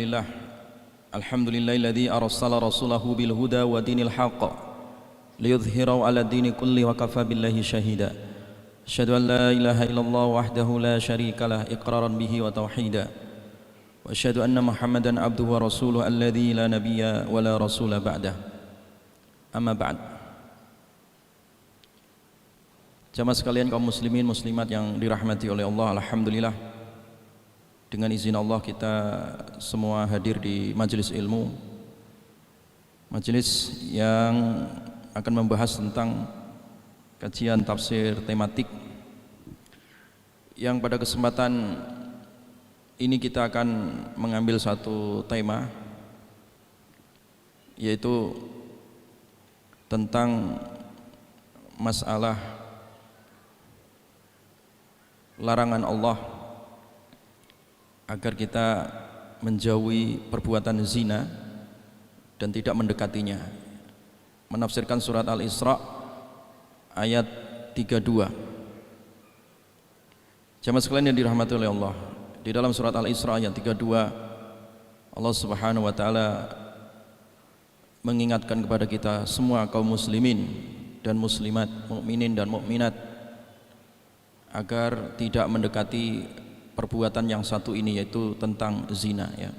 Alhamdulillah, alhamdulillahilladzi arsala rasulahu bil huda wa dinil haqq liyudhhirahu 'ala dini kulli wa kafa billahi shahida. Asyhadu an la ilaha illallah wahdahu la syarikalah iqraran bihi wa tauhida. Wa asyhadu anna Muhammadan abduhu wa rasuluhu alladzi la nabiyya wa la rasula ba'dah. Amma ba'd. Jamaah sekalian kaum muslimin muslimat yang dirahmati oleh Allah, alhamdulillah dengan izin Allah kita semua hadir di majelis ilmu, majelis yang akan membahas tentang kajian tafsir tematik yang pada kesempatan ini kita akan mengambil satu tema, yaitu tentang masalah larangan Allah agar kita menjauhi perbuatan zina dan tidak mendekatinya. Menafsirkan surat Al-Isra ayat 32. Jamaah sekalian yang dirahmati oleh Allah, di dalam surat Al-Isra ayat 32 Allah Subhanahu wa taala mengingatkan kepada kita semua kaum muslimin dan muslimat, mukminin dan mukminat agar tidak mendekati perbuatan yang satu ini, yaitu tentang zina, ya.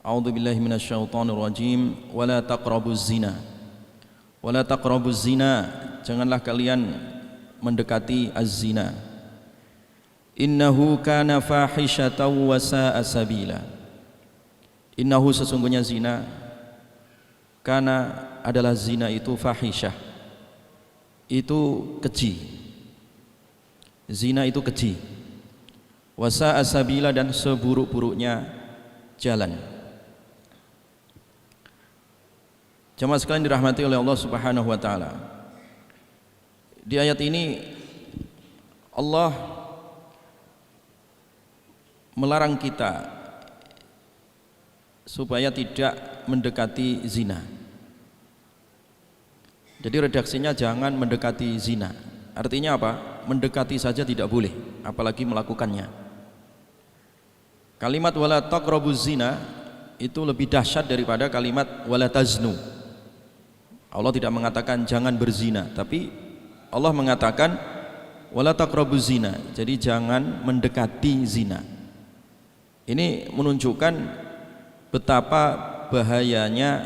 A'udzubillahi minasyaitonir rajim. Wala taqrabuz zina. Wala taqrabuz zina, janganlah kalian mendekati az-zina. Innahu kana fahishatan wa sa'a sabila. Innahu, sesungguhnya zina, kana adalah zina itu fahisyah, itu keji. Zina itu keji. Wasa'a sabila, dan seburuk-buruknya jalan. Jamaah sekalian dirahmati oleh Allah Subhanahu wa taala. Di ayat ini Allah melarang kita supaya tidak mendekati zina. Jadi redaksinya jangan mendekati zina. Artinya apa? Mendekati saja tidak boleh, apalagi melakukannya. Kalimat wala taqrabuz zina itu lebih dahsyat daripada kalimat wala taznu. Allah tidak mengatakan jangan berzina, tapi Allah mengatakan wala taqrabuz zina. Jadi jangan mendekati zina. Ini menunjukkan betapa bahayanya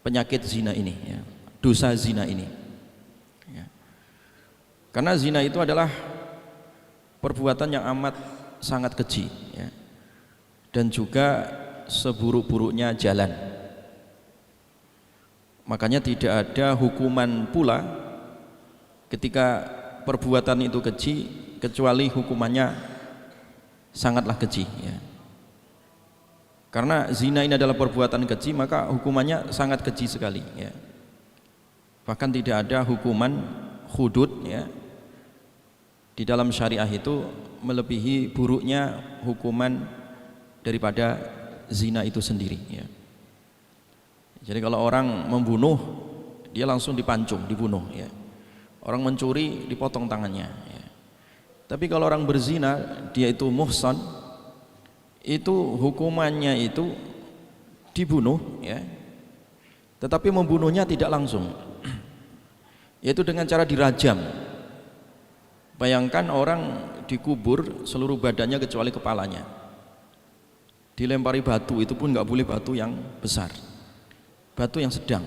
penyakit zina ini, ya. Dosa zina ini, ya. Karena zina itu adalah perbuatan yang amat sangat keji, ya, dan juga seburuk-buruknya jalan. Makanya tidak ada hukuman pula ketika perbuatan itu keji, kecuali hukumannya sangatlah keji, ya. Karena zina ini adalah perbuatan keji, maka hukumannya sangat keji sekali, ya. Bahkan tidak ada hukuman hudud, ya, di dalam syariah itu melebihi buruknya hukuman daripada zina itu sendiri, ya. Jadi kalau orang membunuh, dia langsung dipancung, dibunuh, ya. Orang mencuri, dipotong tangannya, ya. Tapi kalau orang berzina, dia itu muhsan, itu hukumannya itu dibunuh, ya. Tetapi membunuhnya tidak langsung, yaitu dengan cara dirajam. Bayangkan orang dikubur seluruh badannya kecuali kepalanya, dilempari batu, itu pun nggak boleh batu yang besar, batu yang sedang,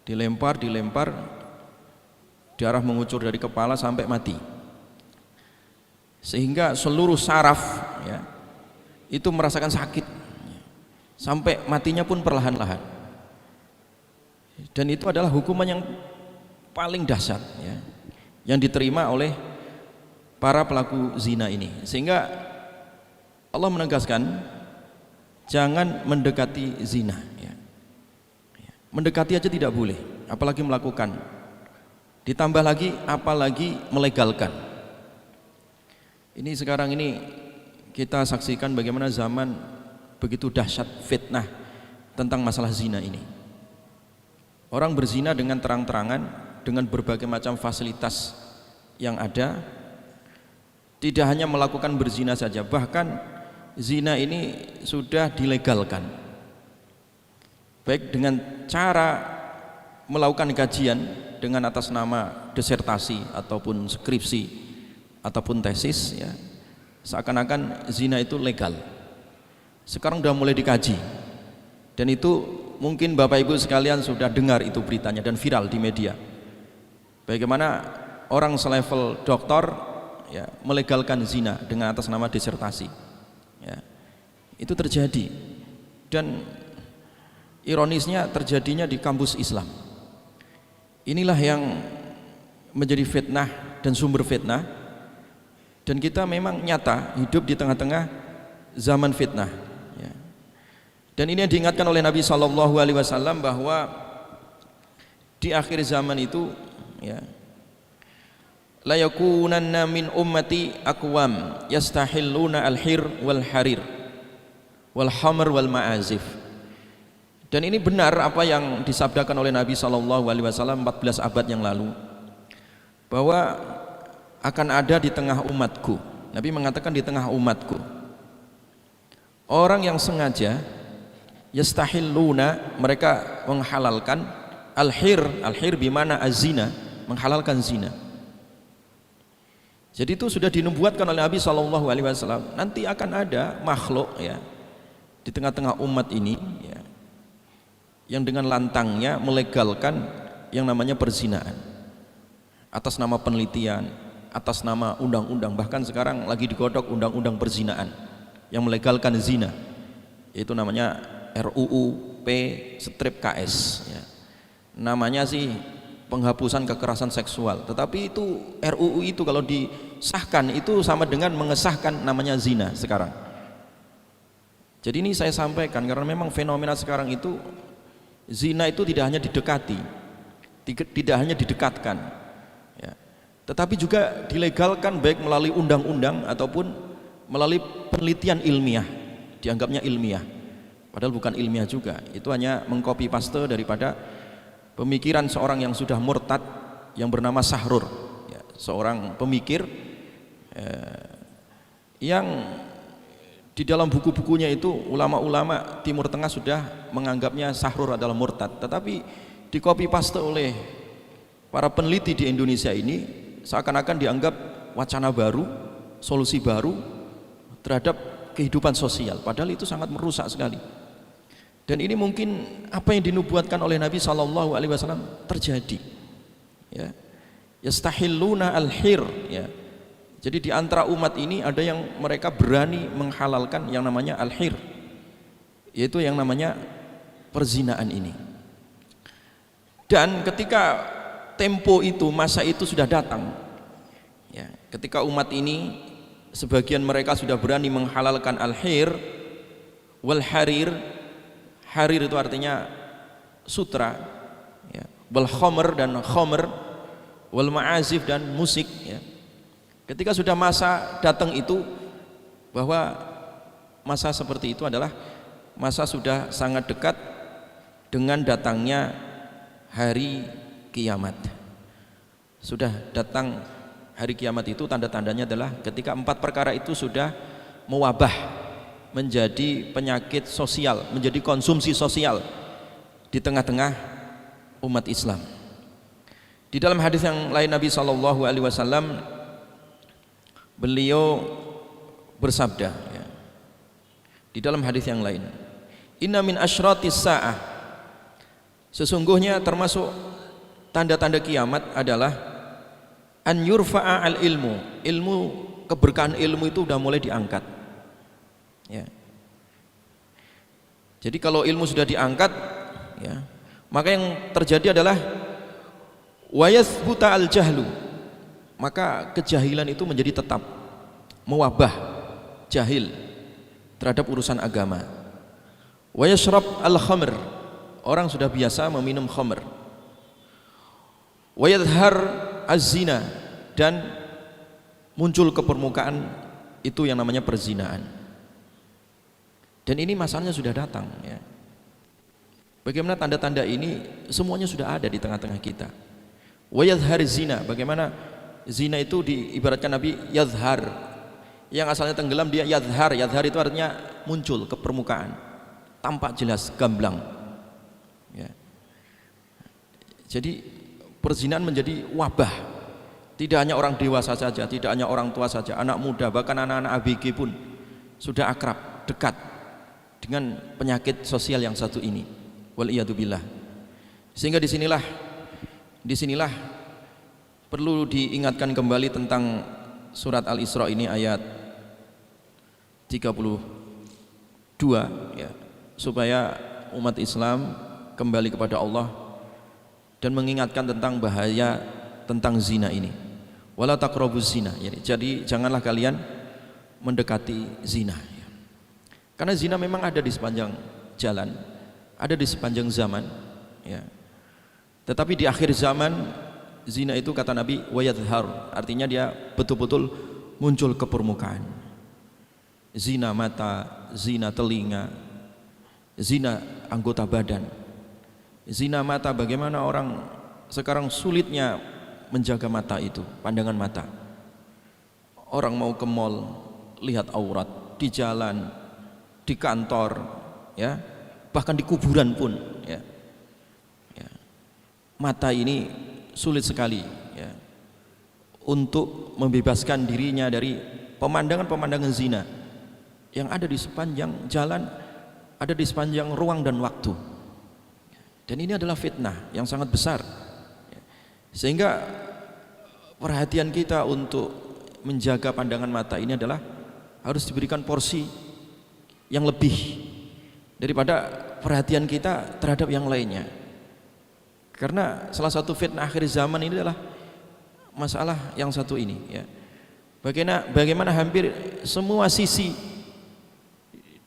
dilempar, darah mengucur dari kepala sampai mati, sehingga seluruh saraf, ya, itu merasakan sakit sampai matinya pun perlahan-lahan. Dan itu adalah hukuman yang paling dahsyat, ya, yang diterima oleh para pelaku zina ini. Sehingga Allah menegaskan jangan mendekati zina, ya. Mendekati aja tidak boleh, apalagi melakukan. Ditambah lagi apalagi melegalkan. Ini sekarang ini kita saksikan bagaimana zaman begitu dahsyat fitnah tentang masalah zina ini. Orang berzina dengan terang-terangan, dengan berbagai macam fasilitas yang ada, tidak hanya melakukan berzina saja, bahkan zina ini sudah dilegalkan, baik dengan cara melakukan kajian dengan atas nama disertasi ataupun skripsi ataupun tesis, ya, seakan-akan zina itu legal. Sekarang sudah mulai dikaji, dan itu mungkin Bapak Ibu sekalian sudah dengar itu beritanya dan viral di media, bagaimana orang selevel doktor, ya, melegalkan zina dengan atas nama disertasi, ya. Itu terjadi, dan ironisnya terjadinya di kampus Islam. Inilah yang menjadi fitnah dan sumber fitnah, dan kita memang nyata hidup di tengah-tengah zaman fitnah, ya. Dan ini yang diingatkan oleh Nabi SAW bahwa di akhir zaman itu, ya, la yakunanna min ummati aqwam yastahilluna al-hir wal harir wal hamr wal ma'azif. Dan ini benar apa yang disabdakan oleh Nabi SAW 14 abad yang lalu, bahwa akan ada di tengah umatku, Nabi mengatakan di tengah umatku, orang yang sengaja yastahilluna, mereka menghalalkan al-hir, al-hir bimana az-zina, menghalalkan zina. Jadi itu sudah dinubuatkan oleh Nabi SAW, nanti akan ada makhluk, ya, di tengah-tengah umat ini, ya, yang dengan lantangnya melegalkan yang namanya perzinaan atas nama penelitian, atas nama undang-undang. Bahkan sekarang lagi digodok undang-undang perzinaan yang melegalkan zina, yaitu namanya RUU P/KS, ya. Namanya sih penghapusan kekerasan seksual, tetapi itu RUU itu kalau disahkan itu sama dengan mengesahkan namanya zina sekarang. Jadi ini saya sampaikan karena memang fenomena sekarang itu, zina itu tidak hanya didekati, tidak hanya didekatkan, ya, tetapi juga dilegalkan baik melalui undang-undang ataupun melalui penelitian ilmiah, dianggapnya ilmiah, padahal bukan ilmiah juga. Itu hanya mengcopy paste daripada pemikiran seorang yang sudah murtad yang bernama Sahrur, ya, seorang pemikir yang di dalam buku-bukunya itu ulama-ulama Timur Tengah sudah menganggapnya Sahrur adalah murtad, tetapi di copy paste oleh para peneliti di Indonesia ini seakan-akan dianggap wacana baru, solusi baru terhadap kehidupan sosial, padahal itu sangat merusak sekali. Dan ini mungkin apa yang dinubuatkan oleh Nabi SAW terjadi, ya, yastahilluna al-hir, ya. Jadi di antara umat ini ada yang mereka berani menghalalkan yang namanya al-hir, yaitu yang namanya perzinaan ini. Dan ketika tempo itu, masa itu sudah datang, ya, ketika umat ini sebagian mereka sudah berani menghalalkan al-hir wal harir. Harir itu artinya sutra, ya, wal khamr dan khamr, wal ma'azif dan musik, ya. Ketika sudah masa datang itu, bahwa masa seperti itu adalah masa sudah sangat dekat dengan datangnya hari kiamat. Sudah datang hari kiamat itu, tanda-tandanya adalah ketika 4 perkara itu sudah mewabah menjadi penyakit sosial, menjadi konsumsi sosial di tengah-tengah umat Islam. Di dalam hadis yang lain Nabi SAW beliau bersabda, ya, di dalam hadis yang lain, inna min asyratis sa'ah, sesungguhnya termasuk tanda-tanda kiamat adalah an yurfa'a al ilmu, ilmu, keberkahan ilmu itu udah mulai diangkat, ya. Jadi kalau ilmu sudah diangkat, ya, maka yang terjadi adalah wa yathbuta al jahlu, maka kejahilan itu menjadi tetap, mewabah jahil terhadap urusan agama. Wa yashrab al khamr, orang sudah biasa meminum khamr. Wa yadhhar az-zina, dan muncul ke permukaan itu yang namanya perzinaan. Dan ini masanya sudah datang, ya. Bagaimana tanda-tanda ini semuanya sudah ada di tengah-tengah kita. Wa yadhhar zina, bagaimana zina itu diibaratkan Nabi yadhhar, Yang asalnya tenggelam dia yadhar. Yadhar itu artinya muncul ke permukaan, tampak jelas, gamblang. Ya. Jadi perzinahan menjadi wabah. Tidak hanya orang dewasa saja, tidak hanya orang tua saja, anak muda, bahkan anak-anak ABG pun sudah akrab, dekat dengan penyakit sosial yang satu ini. Waliyadzubillah. Sehingga disinilah perlu diingatkan kembali tentang surat Al-Isra ini ayat 32 ya, supaya umat Islam kembali kepada Allah dan mengingatkan tentang bahaya tentang zina ini. Wala taqrabuz zina. Jadi janganlah kalian mendekati zina. Karena zina memang ada di sepanjang jalan, ada di sepanjang zaman ya. Tetapi di akhir zaman zina itu kata Nabi wayadhhar, artinya dia betul-betul muncul ke permukaan. Zina mata, zina telinga, zina anggota badan. Zina mata, bagaimana orang sekarang sulitnya menjaga mata itu, pandangan mata. Orang mau ke mall lihat aurat, di jalan, di kantor ya, bahkan di kuburan pun ya. Mata ini sulit sekali ya, untuk membebaskan dirinya dari pemandangan-pemandangan zina yang ada di sepanjang jalan, ada di sepanjang ruang dan waktu. Dan ini adalah fitnah yang sangat besar. Sehingga perhatian kita untuk menjaga pandangan mata ini adalah harus diberikan porsi yang lebih daripada perhatian kita terhadap yang lainnya. Karena salah satu fitnah akhir zaman ini adalah masalah yang satu ini ya. Bagaimana hampir semua sisi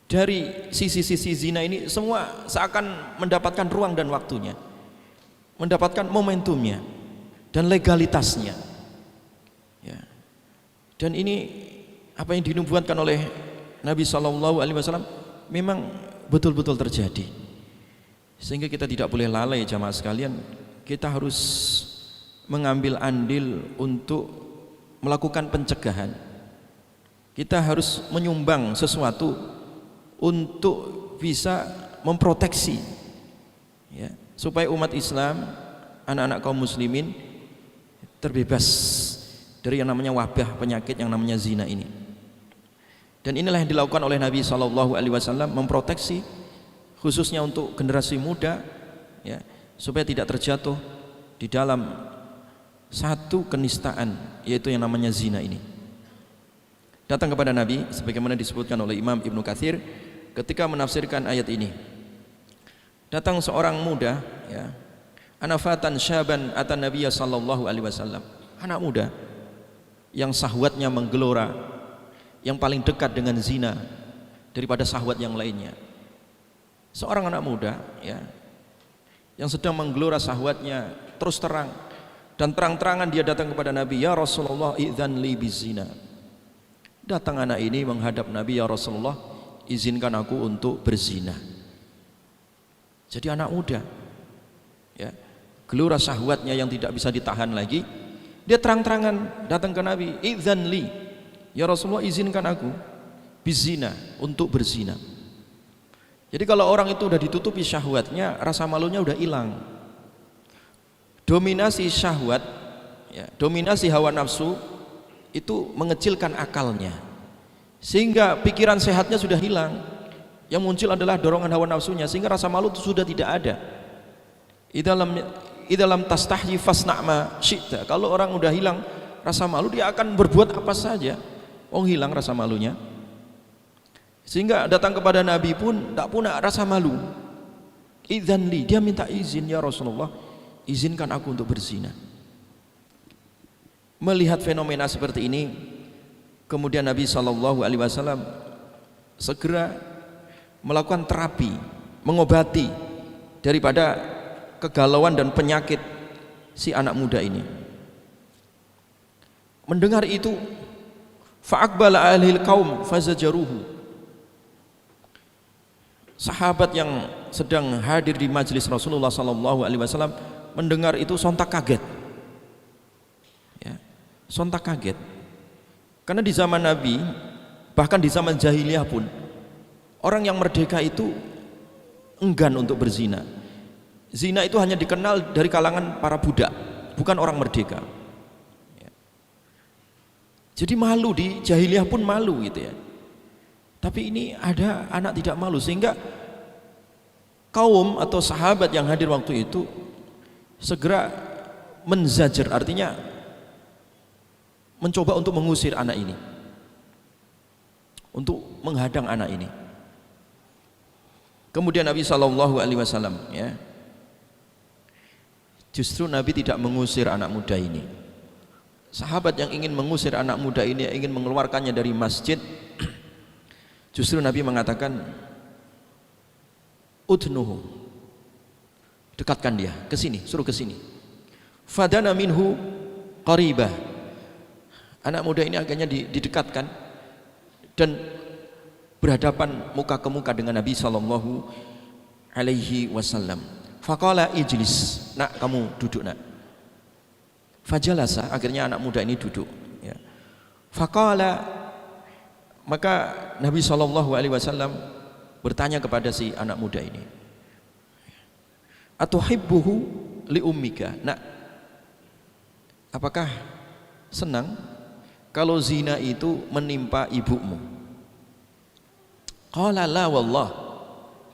dari sisi-sisi zina ini semua seakan mendapatkan ruang dan waktunya, mendapatkan momentumnya dan legalitasnya ya. Dan ini apa yang dinubuatkan oleh Nabi SAW memang betul-betul terjadi. Sehingga kita tidak boleh lalai jamaah sekalian, kita harus mengambil andil untuk melakukan pencegahan. Kita harus menyumbang sesuatu untuk bisa memproteksi ya, supaya umat Islam, anak-anak kaum muslimin terbebas dari yang namanya wabah penyakit yang namanya zina ini. Dan inilah yang dilakukan oleh Nabi SAW, memproteksi khususnya untuk generasi muda ya, supaya tidak terjatuh di dalam satu kenistaan, yaitu yang namanya zina ini. Datang kepada Nabi sebagaimana disebutkan oleh Imam Ibnu Katsir ketika menafsirkan ayat ini. Datang seorang muda ya, anafatan syaban atan Nabiya sallallahu alaihi wasallam. Anak muda yang syahwatnya menggelora, yang paling dekat dengan zina daripada syahwat yang lainnya. Seorang anak muda ya, yang sedang menggelora syahwatnya terus terang dan terang-terangan dia datang kepada Nabi, ya Rasulullah idzan li bizina. Datang anak ini menghadap Nabi, ya Rasulullah izinkan aku untuk berzina. Jadi anak muda ya, gelora syahwatnya yang tidak bisa ditahan lagi, dia terang-terangan datang ke Nabi, idzan li, ya Rasulullah izinkan aku bizina, untuk berzina. Jadi kalau orang itu udah ditutupi syahwatnya, rasa malunya udah hilang. Dominasi syahwat ya, dominasi hawa nafsu itu mengecilkan akalnya, sehingga pikiran sehatnya sudah hilang. Yang muncul adalah dorongan hawa nafsunya, sehingga rasa malu itu sudah tidak ada. Idalam tastahyi fasna' ma syi'ta. Kalau orang udah hilang rasa malu, dia akan berbuat apa saja. Hilang rasa malunya. Sehingga datang kepada Nabi pun tak punya rasa malu. Idzan li, dia minta izin, ya Rasulullah izinkan aku untuk berzina. Melihat fenomena seperti ini, kemudian Nabi SAW segera melakukan terapi, mengobati daripada kegalauan dan penyakit si anak muda ini. Mendengar itu, fa'aqbala ahlil qaum fazajaruhu. Sahabat yang sedang hadir di majelis Rasulullah SAW mendengar itu sontak kaget. Sontak kaget, karena di zaman Nabi Bahkan di zaman jahiliyah pun orang yang merdeka itu enggan untuk berzina. Zina itu hanya dikenal dari kalangan para budak, bukan orang merdeka. Jadi malu, di jahiliyah pun malu gitu ya. Tapi ini ada anak tidak malu, sehingga kaum atau sahabat yang hadir waktu itu segera menzajar, artinya mencoba untuk mengusir anak ini, untuk menghadang anak ini. Kemudian Nabi SAW ya, justru Nabi tidak mengusir anak muda ini. Sahabat yang ingin mengusir anak muda ini, ingin mengeluarkannya dari masjid, justru Nabi mengatakan, udnuhu, dekatkan dia ke sini, suruh ke sini. Fadana minhu qaribah, anak muda ini akhirnya didekatkan dan berhadapan muka ke muka dengan Nabi sallallahu alaihi wasallam. Faqala ijlis, nak kamu duduk nak. Fajalasa, akhirnya anak muda ini duduk ya. Faqala, maka Nabi sallallahu alaihi wasallam bertanya kepada si anak muda ini, atuhibbuhu li ummika, nak apakah senang kalau zina itu menimpa ibumu? Qala la wallah,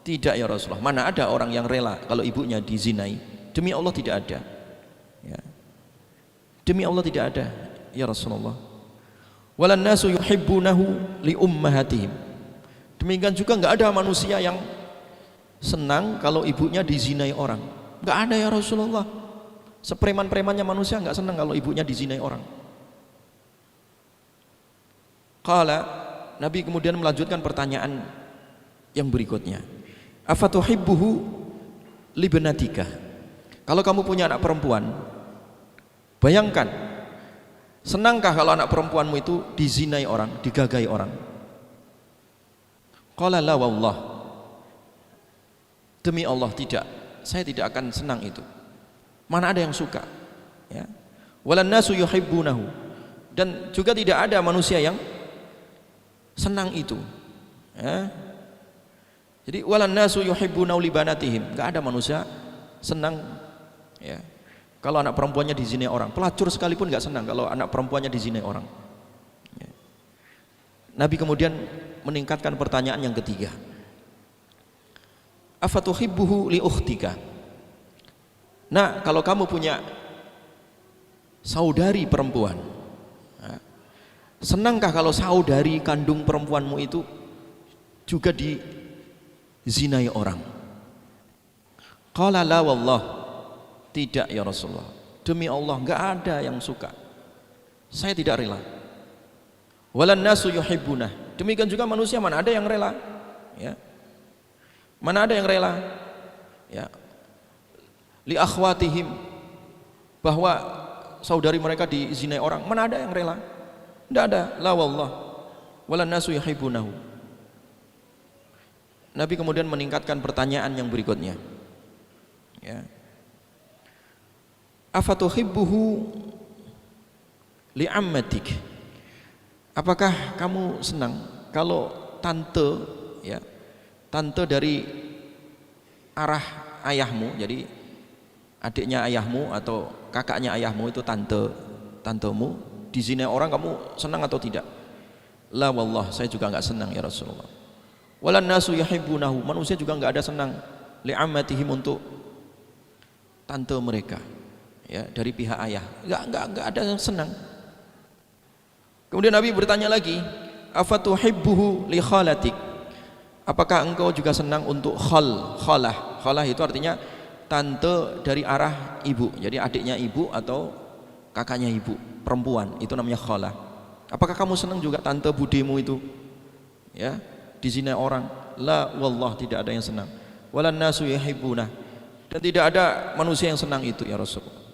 tidak ya Rasulullah, mana ada orang yang rela kalau ibunya dizinai. Demi Allah tidak ada ya. Demi Allah tidak ada ya Rasulullah. Walan nasu yuhibbunahu li ummahatihim, demikian juga enggak ada manusia yang senang kalau ibunya dizinai orang. Enggak ada ya Rasulullah. Sepreman-premannya manusia enggak senang kalau ibunya dizinai orang. Qala, Nabi kemudian melanjutkan pertanyaan yang berikutnya, afatuhibbuhu li banatika, kalau kamu punya anak perempuan, bayangkan, senangkah kalau anak perempuanmu itu dizinai orang, digagai orang? Qala la wallah, demi Allah tidak, saya tidak akan senang itu. Mana ada yang suka ya. Walan nasu yuhibbunahu, dan juga tidak ada manusia yang senang itu ya. Jadi walan nasu yuhibbunahu li banatihim, enggak ada manusia senang ya kalau anak perempuannya dizinai orang. Pelacur sekalipun nggak senang kalau anak perempuannya dizinai orang ya. Nabi kemudian meningkatkan pertanyaan yang ketiga, afatuhibbuhu li ukhtika, nah kalau kamu punya saudari perempuan, senangkah kalau saudari kandung perempuanmu itu juga dizinai orang? Qala la wallah, tidak ya Rasulullah, demi Allah enggak ada yang suka, saya tidak rela. Walan nasu yuhibbunah, demikian juga manusia mana ada yang rela ya. Mana ada yang rela ya li akhwatihim, bahwa saudari mereka dizinai orang, mana ada yang rela? Tidak ada. La wallah walan nasu yuhibbunahu. Nabi kemudian meningkatkan pertanyaan yang berikutnya ya, afatuhibbuhu li ammatik, apakah kamu senang kalau tante ya, tante dari arah ayahmu, jadi adiknya ayahmu atau kakaknya ayahmu itu tantemu dizinai orang, kamu senang atau tidak? La wallah, saya juga enggak senang ya Rasulullah. Walan nasu yuhibbunahu, manusia juga enggak ada senang li ammatihim, untuk tante mereka ya, dari pihak ayah, enggak ada yang senang. Kemudian Nabi bertanya lagi, afatuhibbuhu li khalatik, apakah engkau juga senang untuk khalah itu artinya tante dari arah ibu, jadi adiknya ibu atau kakaknya ibu perempuan, itu namanya khalah. Apakah kamu senang juga tante budimu itu ya dizinai orang? La wallah, tidak ada yang senang. Walan nasu yuhibbunah, dan tidak ada manusia yang senang itu ya Rasulullah.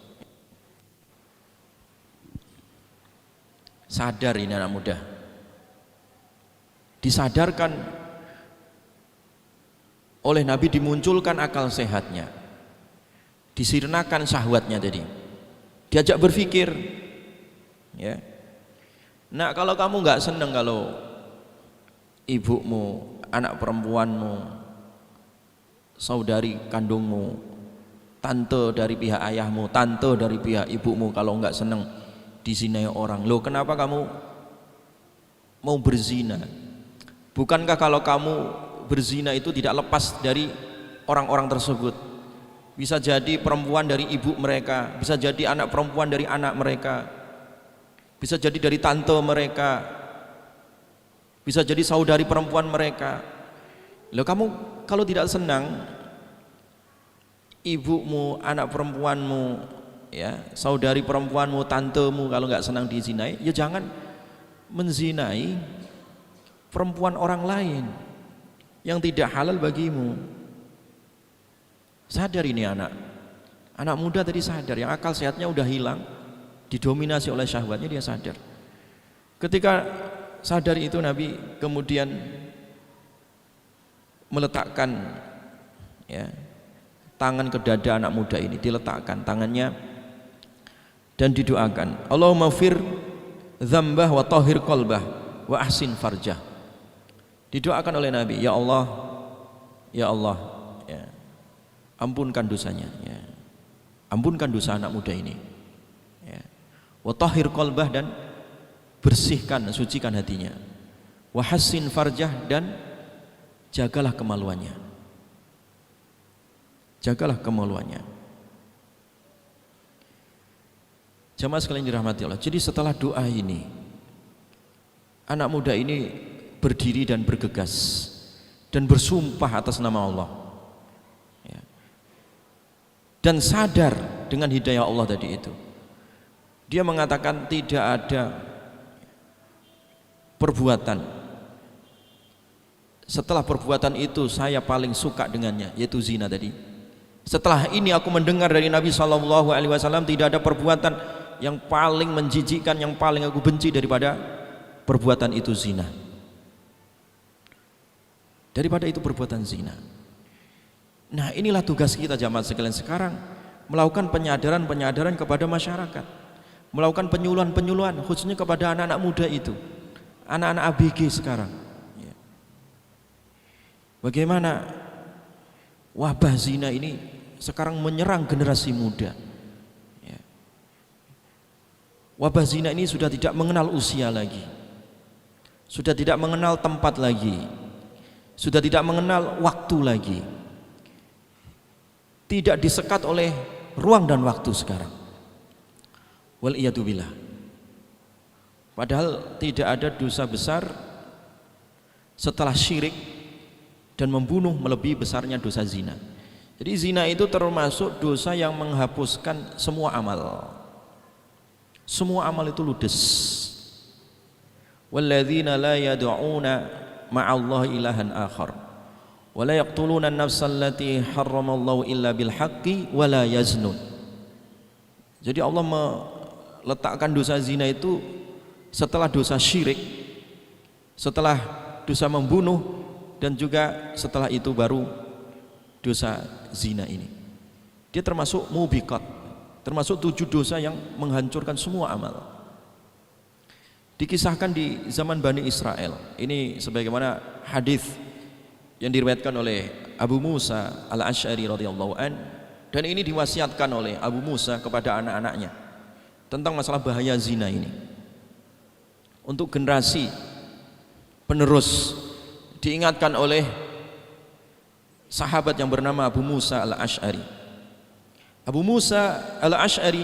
Sadar ini anak muda, disadarkan oleh Nabi, dimunculkan akal sehatnya, disirnakan syahwatnya, tadi diajak berpikir ya. Nah kalau kamu nggak senang kalau ibumu, anak perempuanmu, saudari kandungmu, tante dari pihak ayahmu, tante dari pihak ibumu kalau enggak senang dizinai orang. Loh, kenapa kamu mau berzina? Bukankah kalau kamu berzina itu tidak lepas dari orang-orang tersebut? Bisa jadi perempuan dari ibu mereka, bisa jadi anak perempuan dari anak mereka, bisa jadi dari tante mereka, bisa jadi saudari perempuan mereka. Loh, kamu kalau tidak senang ibumu, anak perempuanmu, ya, saudari perempuanmu, tantemu kalau nggak senang dizinai, ya jangan menzinai perempuan orang lain yang tidak halal bagimu. Sadar ini anak muda tadi sadar, yang akal sehatnya udah hilang, didominasi oleh syahwatnya, dia sadar. Ketika sadar itu, Nabi kemudian meletakkan, ya, tangan ke dada anak muda ini, diletakkan tangannya dan didoakan, Allahumma fir dzambah wa tahhir qalbah wa ahsin farjah. Didoakan oleh Nabi, ya Allah, ya, ampunkan dosanya, ya, ampunkan dosa anak muda ini, ya. Wa tahhir qalbah, dan bersihkan, sucikan hatinya. Wa hassin farjah, dan jagalah kemaluannya. Jagalah kemaluannya. Jamaah sekalian dirahmati Allah. Jadi setelah doa ini, anak muda ini berdiri dan bergegas dan bersumpah atas nama Allah, ya, dan sadar dengan hidayah Allah tadi itu. Dia mengatakan tidak ada perbuatan setelah perbuatan itu saya paling suka dengannya, yaitu zina tadi. Setelah ini aku mendengar dari Nabi SAW, tidak ada perbuatan yang paling menjijikkan, yang paling aku benci daripada perbuatan itu zina. Daripada itu perbuatan zina. Nah, inilah tugas kita jamaah sekalian sekarang, melakukan penyadaran kepada masyarakat, melakukan penyuluhan khususnya kepada anak-anak muda itu, anak-anak ABG sekarang. Bagaimana wabah zina ini sekarang menyerang generasi muda, ya. Wabah zina ini sudah tidak mengenal usia lagi, sudah tidak mengenal tempat lagi, sudah tidak mengenal waktu lagi, tidak disekat oleh ruang dan waktu sekarang. Wal iyadu billah. Padahal tidak ada dosa besar setelah syirik dan membunuh melebihi besarnya dosa zina. Jadi zina itu termasuk dosa yang menghapuskan semua amal. Semua amal itu ludes. Walladzina la yad'una ma'allahi ilahan akhar wa la yaqtuluna an-nafsa allati harramallahu illa bil haqqi wa la yaznun. Jadi Allah meletakkan dosa zina itu setelah dosa syirik, setelah dosa membunuh, dan juga setelah itu baru dosa zina ini. Dia termasuk mubiqat, termasuk 7 dosa yang menghancurkan semua amal. Dikisahkan di zaman Bani Israel. Ini sebagaimana hadis yang diriwayatkan oleh Abu Musa Al-Asy'ari radhiyallahu an, dan ini diwasiatkan oleh Abu Musa kepada anak-anaknya tentang masalah bahaya zina ini. Untuk generasi penerus diingatkan oleh sahabat yang bernama Abu Musa Al-Asy'ari. Abu Musa Al-Asy'ari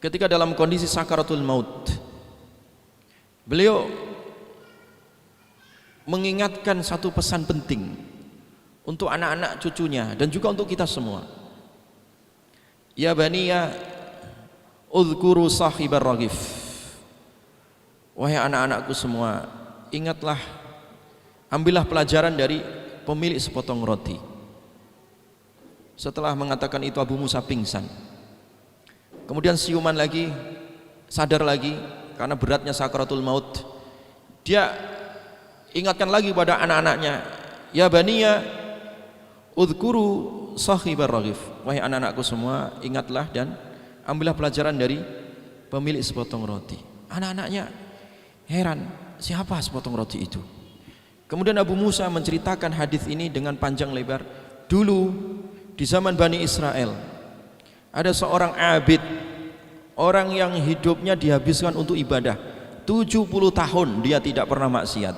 ketika dalam kondisi sakaratul maut, beliau mengingatkan satu pesan penting untuk anak-anak cucunya dan juga untuk kita semua. Ya baniya udhkuru sahibar raghif. Wahai anak-anakku semua, ingatlah, ambillah pelajaran dari pemilik sepotong roti. Setelah mengatakan itu Abu Musa pingsan. Kemudian siuman lagi, sadar lagi karena beratnya sakaratul maut. Dia ingatkan lagi pada anak-anaknya, ya baniya udhkuru sahibar raghif. Wahai anak-anakku semua, ingatlah dan ambillah pelajaran dari pemilik sepotong roti. Anak-anaknya heran, siapa sepotong roti itu? Kemudian Abu Musa menceritakan hadis ini dengan panjang lebar. Dulu di zaman Bani Israel ada seorang abid, orang yang hidupnya dihabiskan untuk ibadah. 70 tahun dia tidak pernah maksiat.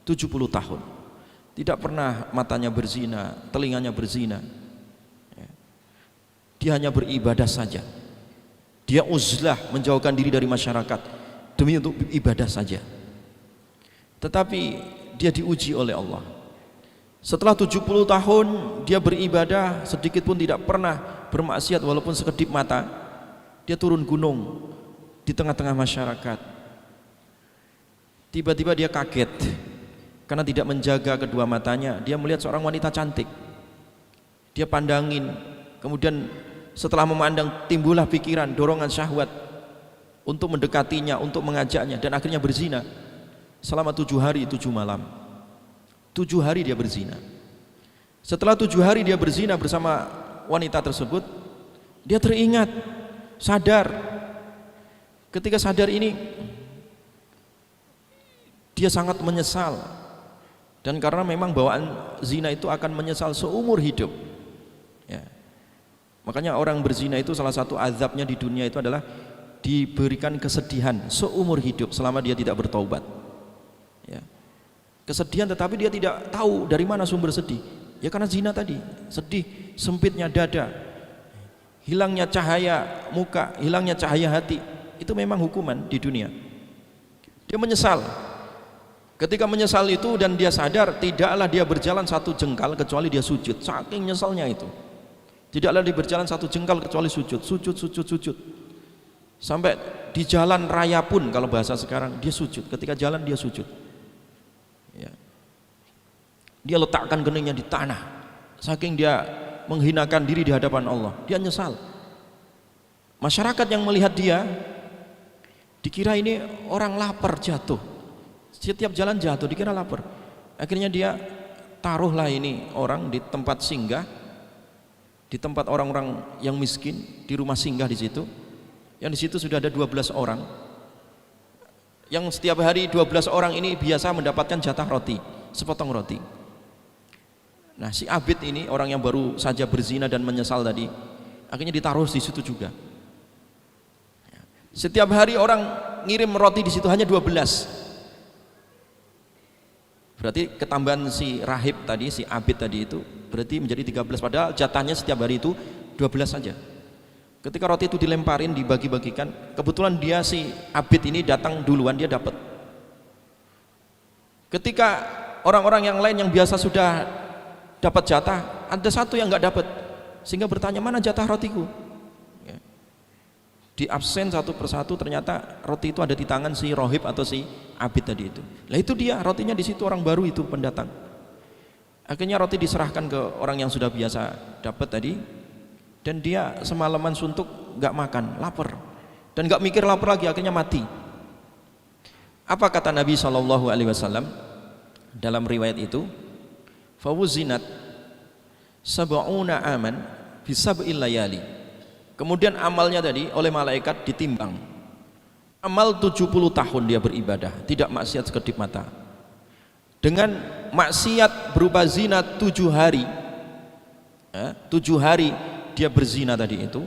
70 tahun tidak pernah matanya berzina, telinganya berzina. Dia hanya beribadah saja. Dia uzlah, menjauhkan diri dari masyarakat demi untuk ibadah saja. Tetapi dia diuji oleh Allah. Setelah 70 tahun dia beribadah, sedikit pun tidak pernah bermaksiat walaupun sekedip mata. Dia turun gunung di tengah-tengah masyarakat. Tiba-tiba dia kaget karena tidak menjaga kedua matanya. Dia melihat seorang wanita cantik. Dia pandangin, kemudian setelah memandang timbullah pikiran, dorongan syahwat untuk mendekatinya, untuk mengajaknya, dan akhirnya berzina selama 7 hari 7 malam. 7 hari dia berzina. Setelah 7 hari dia berzina bersama wanita tersebut, dia teringat, sadar. Ketika sadar ini, dia sangat menyesal. Dan karena memang bawaan zina itu akan menyesal seumur hidup, ya. Makanya orang berzina itu salah satu azabnya di dunia itu adalah diberikan kesedihan seumur hidup selama dia tidak bertaubat, ya. Kesedihan tetapi dia tidak tahu dari mana sumber sedih. Ya karena zina tadi, sedih, sempitnya dada, hilangnya cahaya muka, hilangnya cahaya hati. Itu memang hukuman di dunia. Dia menyesal. Ketika menyesal itu dan dia sadar, tidaklah dia berjalan 1 jengkal kecuali dia sujud. Saking nyesalnya itu, tidaklah dia berjalan 1 jengkal kecuali sujud, sujud. Sampai di jalan raya pun kalau bahasa sekarang dia sujud. Ketika jalan dia sujud, ya. Dia letakkan keningnya di tanah. Saking dia menghinakan diri di hadapan Allah, dia nyesal. Masyarakat yang melihat dia dikira ini orang lapar jatuh. Setiap jalan jatuh dikira lapar. Akhirnya dia taruhlah ini orang di tempat singgah, di tempat orang-orang yang miskin, di rumah singgah di situ. Yang di situ sudah ada 12 orang. Yang setiap hari 12 orang ini biasa mendapatkan jatah roti, sepotong roti. Nah, si abid ini orang yang baru saja berzina dan menyesal tadi, akhirnya ditaruh di situ juga. Setiap hari orang ngirim roti di situ hanya 12. Berarti ketambahan si rahib tadi, si abid tadi itu berarti menjadi 13, padahal jatahnya setiap hari itu 12 saja. Ketika roti itu dilemparin, dibagi-bagikan, kebetulan dia si abid ini datang duluan, dia dapat. Ketika orang-orang yang lain yang biasa sudah dapat jatah, ada satu yang nggak dapat, sehingga bertanya, mana jatah rotiku? Ya. Di absen satu persatu, ternyata roti itu ada di tangan si rohib atau si abid tadi itu. Lah itu dia, rotinya di situ, orang baru itu pendatang. Akhirnya roti diserahkan ke orang yang sudah biasa dapat tadi, dan dia semalaman suntuk, nggak makan, lapar, dan nggak mikir lapar lagi, akhirnya mati. Apa kata Nabi SAW dalam riwayat itu? Fawuzinat sab'una aman bisab'il layali. Kemudian amalnya tadi oleh malaikat ditimbang. Amal 70 tahun dia beribadah, tidak maksiat sekedip mata. Dengan maksiat berupa zina 7 hari, 7 hari dia berzina tadi itu,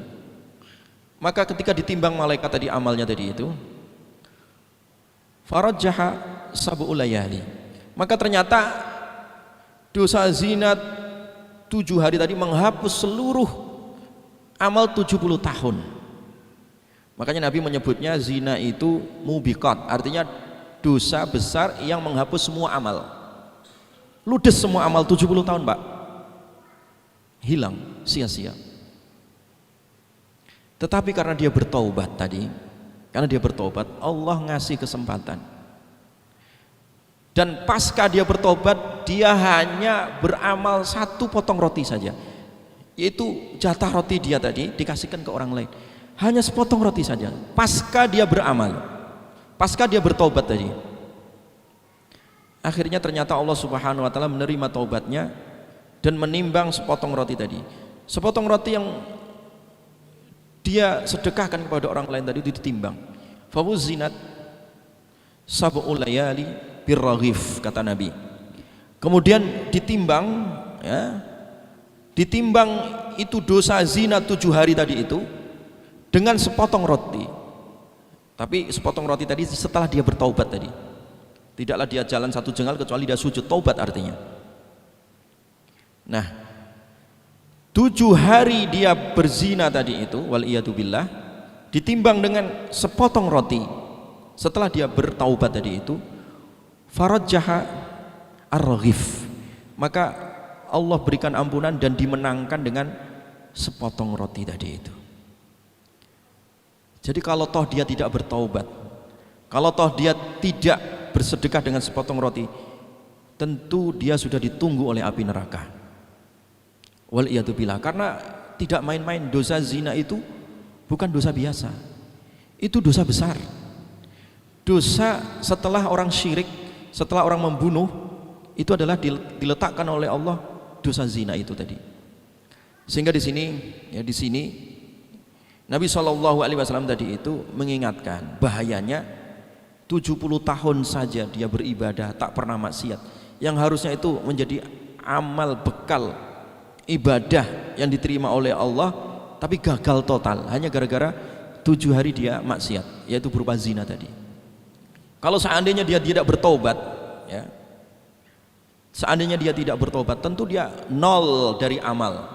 maka ketika ditimbang malaikat tadi amalnya tadi itu, farajjaha sab'ul layali, maka ternyata dosa zina 7 hari tadi menghapus seluruh amal 70 tahun. Makanya Nabi menyebutnya zina itu mubiqat, artinya dosa besar yang menghapus semua amal. Ludes semua amal 70 tahun, Pak. Hilang, sia-sia. Tetapi karena dia bertaubat tadi, karena dia bertaubat, Allah ngasih kesempatan. Dan pasca dia bertobat, dia hanya beramal 1 potong roti saja, yaitu jatah roti dia tadi dikasihkan ke orang lain, hanya sepotong roti saja. Pasca dia beramal, pasca dia bertobat tadi, akhirnya ternyata Allah Subhanahu Wa Taala menerima taubatnya dan menimbang sepotong roti tadi, sepotong roti yang dia sedekahkan kepada orang lain tadi itu ditimbang. Fawuzinat sab'ul layali birraghif, kata Nabi. kemudian ditimbang, ya, ditimbang itu dosa zina 7 hari tadi itu dengan sepotong roti. Tapi sepotong roti tadi setelah dia bertaubat tadi. Tidaklah dia jalan 1 jengkal kecuali dia sujud taubat artinya. Nah, 7 hari dia berzina tadi itu, waliyatubillah, ditimbang dengan sepotong roti setelah dia bertaubat tadi itu, farajjaha ar-raghif, maka Allah berikan ampunan dan dimenangkan dengan sepotong roti tadi itu. Jadi kalau toh dia tidak bertaubat, kalau toh dia tidak bersedekah dengan sepotong roti, tentu dia sudah ditunggu oleh api neraka. Waliyatubillah, karena tidak main-main. Dosa zina itu bukan dosa biasa, itu dosa besar. Dosa setelah orang syirik, setelah orang membunuh, itu adalah diletakkan oleh Allah dosa zina itu tadi. Sehingga di sini, ya di sini Nabi SAW tadi itu mengingatkan bahayanya 70 tahun saja dia beribadah tak pernah maksiat, yang harusnya itu menjadi amal bekal ibadah yang diterima oleh Allah, tapi gagal total hanya gara-gara 7 hari dia maksiat, yaitu berupa zina tadi. Kalau seandainya dia tidak bertobat, ya, seandainya dia tidak bertobat, tentu dia nol dari amal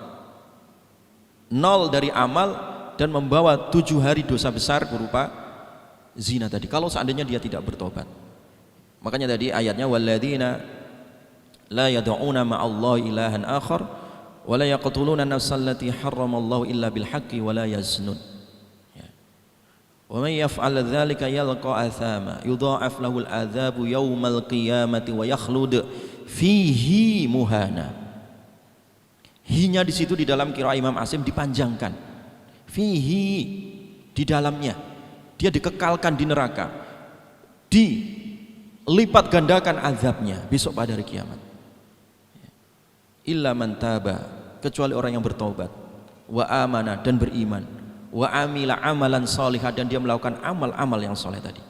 dan membawa 7 hari dosa besar berupa zina tadi, kalau seandainya dia tidak bertobat. Makanya tadi ayatnya walladzina la yad'una ma'allahi ilahan akhar wa la yaqtuluna nafsal lati harramallahu illa bil haqqi wa la yaznun. Wa may yaf'al dzalika yalqa athama yudha'af lahu al-'adzabu yaumal qiyamati wa yakhlud fihi muhana. Hinya di situ di dalam qiraah Imam Asim dipanjangkan. Fihi, di dalamnya dia dikekalkan di neraka, dilipat gandakan azabnya besok pada hari kiamat. Illa man taba, kecuali orang yang bertaubat, wa amana, dan beriman, wa amila amalan salihah, dan dia melakukan amal-amal yang soleh tadi.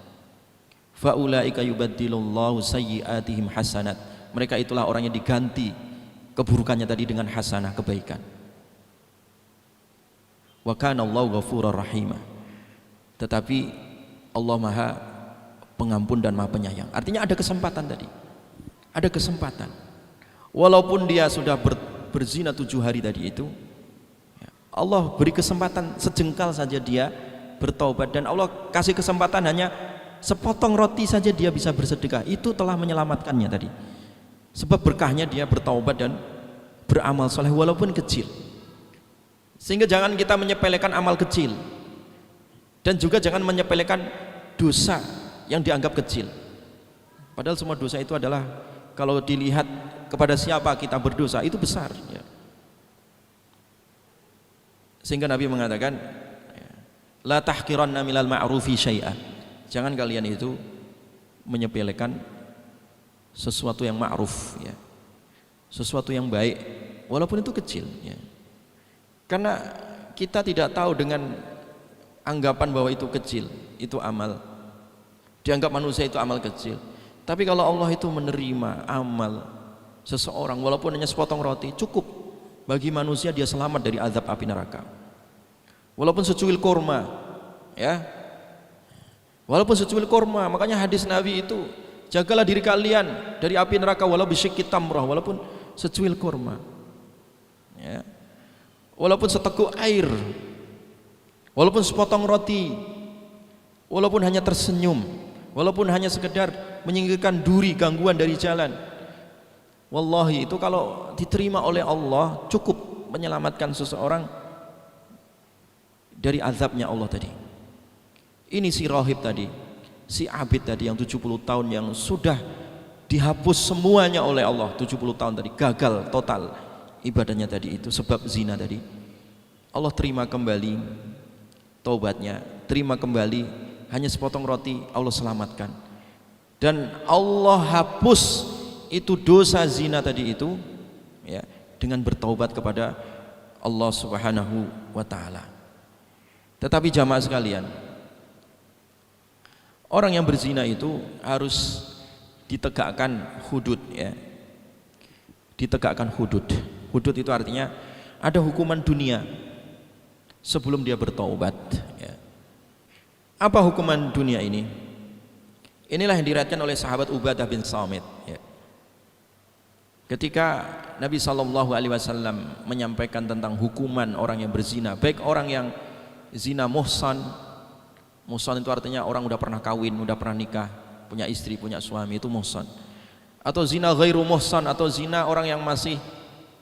Fa ulaika yubaddilullahu sayyi'atihim hasanat, mereka itulah orang yang diganti keburukannya tadi dengan hasanah, kebaikan. Wa kana Allahu ghafurur rahimah, tetapi Allah Maha Pengampun dan Maha Penyayang. Artinya ada kesempatan tadi, ada kesempatan. Walaupun dia sudah berzina 7 hari tadi itu, Allah beri kesempatan sejengkal saja dia bertaubat, dan Allah kasih kesempatan hanya sepotong roti saja dia bisa bersedekah, itu telah menyelamatkannya tadi. Sebab berkahnya dia bertaubat dan beramal soleh walaupun kecil. Sehingga jangan kita menyepelekan amal kecil, dan juga jangan menyepelekan dosa yang dianggap kecil. Padahal semua dosa itu adalah, kalau dilihat kepada siapa kita berdosa, itu besar, ya. Sehingga Nabi mengatakan, la tahqiranna minal ma'rufi syai'a, jangan kalian itu menyepelekan sesuatu yang ma'ruf, ya, sesuatu yang baik walaupun itu kecil, ya. Karena kita tidak tahu, dengan anggapan bahwa itu kecil, itu amal, dianggap manusia itu amal kecil. Tapi kalau Allah itu menerima amal seseorang walaupun hanya sepotong roti, cukup bagi manusia dia selamat dari azab api neraka. Walaupun secuil kurma, ya, walaupun secuil kurma. Makanya hadis Nabi itu, jagalah diri kalian dari api neraka walau bisyikki tamrah, walaupun secuil kurma, ya, walaupun seteguk air, walaupun sepotong roti, walaupun hanya tersenyum, walaupun hanya sekedar menyingkirkan duri gangguan dari jalan. Wallahi itu kalau diterima oleh Allah cukup menyelamatkan seseorang dari azabnya Allah tadi. Ini si rahib tadi, si abid tadi yang 70 tahun yang sudah dihapus semuanya oleh Allah, 70 tahun tadi gagal total ibadahnya tadi itu sebab zina tadi. Allah terima kembali taubatnya, terima kembali hanya sepotong roti, Allah selamatkan. Dan Allah hapus itu dosa zina tadi itu, ya, dengan bertaubat kepada Allah Subhanahu wa taala. Tetapi jamaah sekalian, orang yang berzina itu harus ditegakkan hudud, ya. ditegakkan hudud. Hudud itu artinya ada hukuman dunia sebelum dia bertaubat, ya. Apa hukuman dunia ini? Inilah yang diriwayatkan oleh sahabat Ubadah bin Samit, ya. Ketika Nabi SAW menyampaikan tentang hukuman orang yang berzina, baik orang yang zina muhsan. Muhsan itu artinya orang udah pernah kawin, udah pernah nikah, punya istri, punya suami, itu muhsan. Atau zina ghairu muhsan, atau zina orang yang masih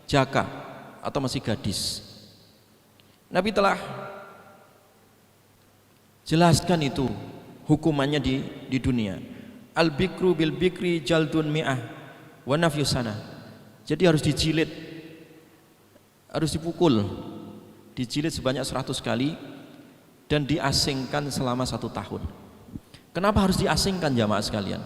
jaka atau masih gadis. Nabi telah jelaskan itu hukumannya di dunia. Al bikru bil bikri jaldun mi'ah wa nafyu sana. Jadi harus dijilid, harus dipukul, dijilid sebanyak 100 kali dan diasingkan selama 1 tahun. Kenapa harus diasingkan jamaah sekalian?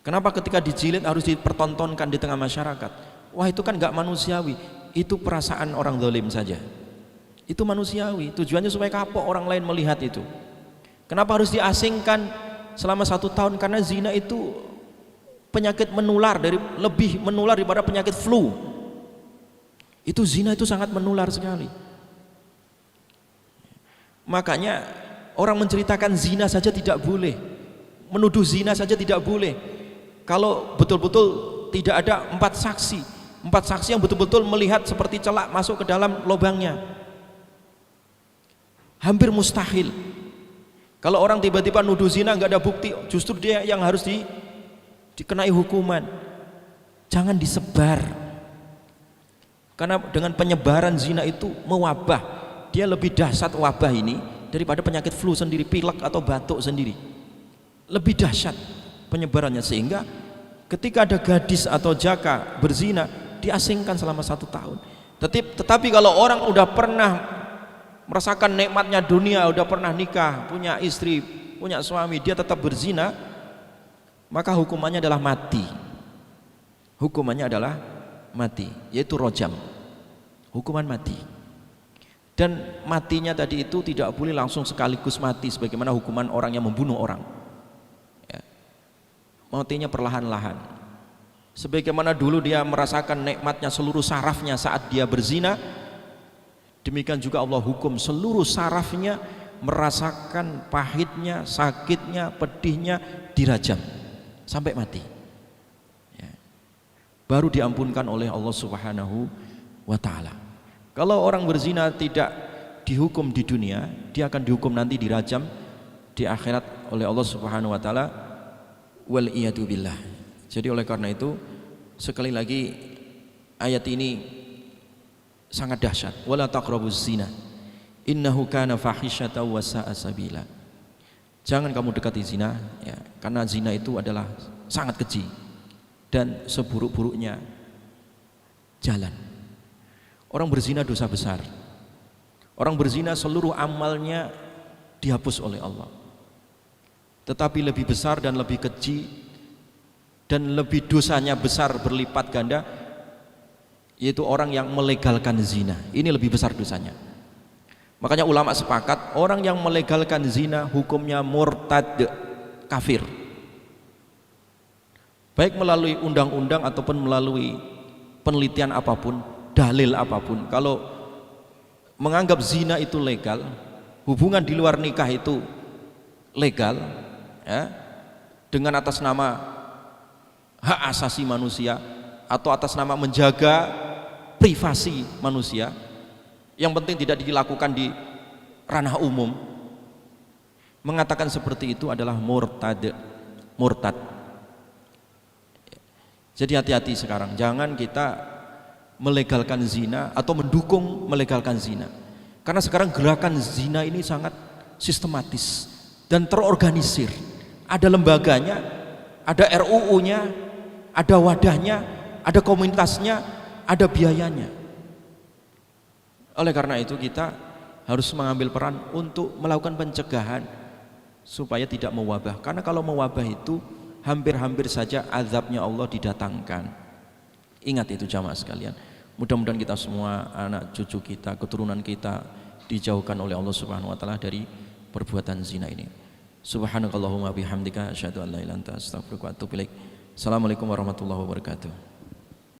Kenapa ketika dijilid harus dipertontonkan di tengah masyarakat? Wah, itu kan gak manusiawi. Itu perasaan orang zalim saja. Itu manusiawi, tujuannya supaya kapok orang lain melihat itu. Kenapa harus diasingkan selama 1 tahun? Karena zina itu penyakit lebih menular daripada penyakit flu. Itu zina itu sangat menular sekali. Makanya orang menceritakan zina saja tidak boleh, menuduh zina saja tidak boleh. Kalau betul-betul tidak ada 4 saksi yang betul-betul melihat seperti celak masuk ke dalam lubangnya, hampir mustahil. Kalau orang tiba-tiba nuduh zina nggak ada bukti, justru dia yang harus dikenai hukuman. Jangan disebar, karena dengan penyebaran zina itu mewabah. Dia lebih dahsyat wabah ini daripada penyakit flu sendiri, pilek atau batuk sendiri. Lebih dahsyat penyebarannya, sehingga ketika ada gadis atau jaka berzina diasingkan selama 1 tahun. Tetapi kalau orang udah pernah merasakan nikmatnya dunia, udah pernah nikah, punya istri, punya suami, dia tetap berzina, maka hukumannya adalah mati. Hukumannya adalah mati, yaitu rojam, hukuman mati. Dan matinya tadi itu tidak boleh langsung sekaligus mati sebagaimana hukuman orang yang membunuh orang, ya. Matinya perlahan-lahan, sebagaimana dulu dia merasakan nikmatnya seluruh sarafnya saat dia berzina, demikian juga Allah hukum seluruh sarafnya merasakan pahitnya, sakitnya, pedihnya, dirajam sampai mati, ya. Baru diampunkan oleh Allah Subhanahu wa ta'ala. Kalau orang berzina tidak dihukum di dunia, dia akan dihukum nanti dirajam di akhirat oleh Allah Subhanahu wa ta'ala, wal iyadu billah. Jadi oleh karena itu, sekali lagi ayat ini sangat dahsyat. Wala taqrabuz zina innahu kana fahisyatan wa sa'a sabila. Jangan kamu dekati zina, ya, karena zina itu adalah sangat keji dan seburuk-buruknya jalan. Orang berzina dosa besar. Orang berzina seluruh amalnya dihapus oleh Allah. Tetapi lebih besar dan lebih keji dan lebih dosanya besar berlipat ganda, yaitu orang yang melegalkan zina. Ini lebih besar dosanya. Makanya ulama sepakat, orang yang melegalkan zina hukumnya murtad, kafir. Baik melalui undang-undang ataupun melalui penelitian apapun, dalil apapun, kalau menganggap zina itu legal, hubungan di luar nikah itu legal, ya, dengan atas nama hak asasi manusia atau atas nama menjaga privasi manusia, yang penting tidak dilakukan di ranah umum, mengatakan seperti itu adalah murtad. Jadi hati-hati sekarang, jangan kita melegalkan zina atau mendukung melegalkan zina, karena sekarang gerakan zina ini sangat sistematis dan terorganisir. Ada lembaganya, ada RUU-nya, ada wadahnya, ada komunitasnya, ada biayanya. Oleh karena itu kita harus mengambil peran untuk melakukan pencegahan supaya tidak mewabah, karena kalau mewabah itu hampir-hampir saja azabnya Allah didatangkan. Ingat itu jamaah sekalian. Mudah-mudahan kita semua, anak cucu kita, keturunan kita dijauhkan oleh Allah Subhanahu wa ta'ala dari perbuatan zina ini. Subhanakallahumma bihamdika asyhadu an la ilaha illa anta astaghfiruka wa atubu ilaik. Assalamualaikum warahmatullahi wabarakatuh.